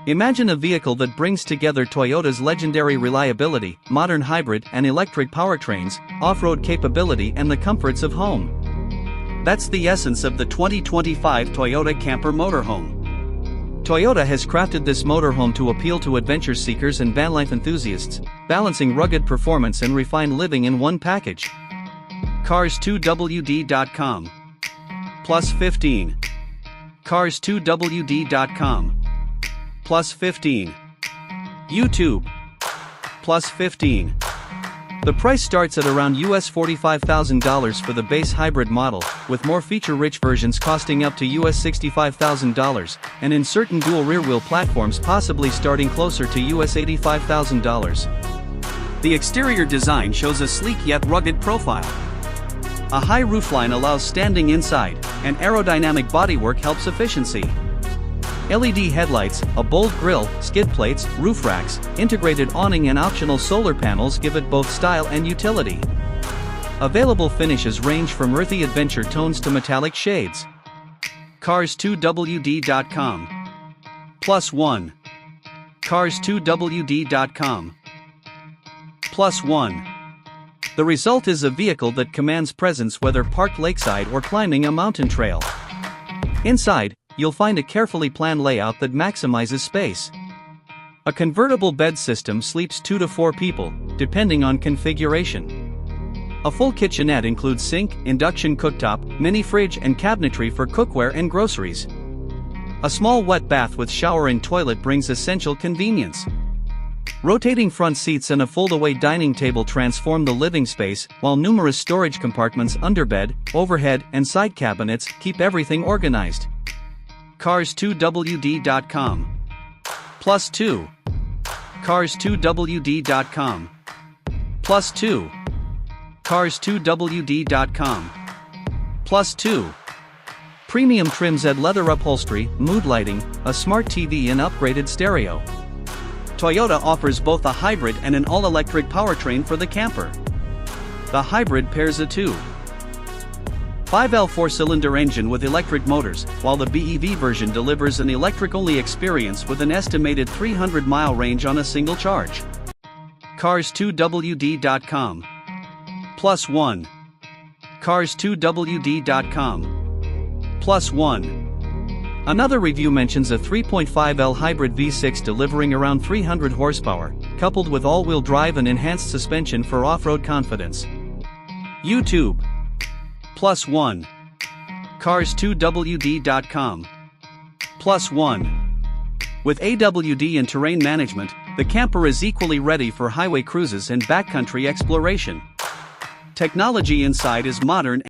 Imagine a vehicle that brings together Toyota's legendary reliability, modern hybrid and electric powertrains, off-road capability and the comforts of home. That's the essence of the 2025 Toyota Camper Motorhome. Toyota has crafted this motorhome to appeal to adventure seekers and van life enthusiasts, balancing rugged performance and refined living in one package. Cars2WD.com +15. Cars2WD.com +15. YouTube +15. The price starts at around US $45,000 for the base hybrid model, with more feature-rich versions costing up to US $65,000, and in certain dual rear-wheel platforms possibly starting closer to US $85,000. The exterior design shows a sleek yet rugged profile. A high roofline allows standing inside, and aerodynamic bodywork helps efficiency. LED headlights, a bold grille, skid plates, roof racks, integrated awning and optional solar panels give it both style and utility. Available finishes range from earthy adventure tones to metallic shades. Cars2WD.com +1. Cars2WD.com +1. The result is a vehicle that commands presence whether parked lakeside or climbing a mountain trail. Inside, you'll find a carefully planned layout that maximizes space. A convertible bed system sleeps 2 to 4 people, depending on configuration. A full kitchenette includes sink, induction cooktop, mini fridge and cabinetry for cookware and groceries. A small wet bath with shower and toilet brings essential convenience. Rotating front seats and a fold-away dining table transform the living space, while numerous storage compartments underbed, overhead and side cabinets keep everything organized. Cars2WD.com +2. Cars2WD.com +2. Cars2WD.com +2. Premium trims add leather upholstery, mood lighting, a smart TV and upgraded stereo. Toyota offers both a hybrid and an all-electric powertrain for the camper. The hybrid pairs a 2.5L 4-cylinder engine with electric motors, while the BEV version delivers an electric-only experience with an estimated 300-mile range on a single charge. Cars2WD.com +1. Cars2WD.com +1. Another review mentions a 3.5L hybrid V6 delivering around 300 horsepower, coupled with all-wheel drive and enhanced suspension for off-road confidence. YouTube +1. Cars2WD.com +1. With AWD and terrain management, the camper is equally ready for highway cruises and backcountry exploration. Technology inside is modern